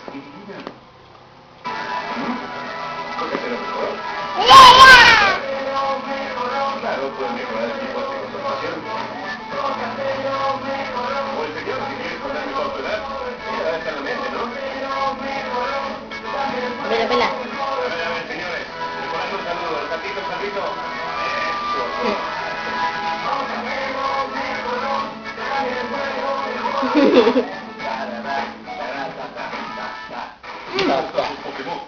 ¿Por qué te lo mejoró? Claro, puede mejorar el tipo de concentración. O el señor, si quieres contar mejor tu edad, ya está en la mente, ¿no? Vela, vela. A ver, señores, le ponemos un saludo, el saltito, el saltito. Eso. Pokémon.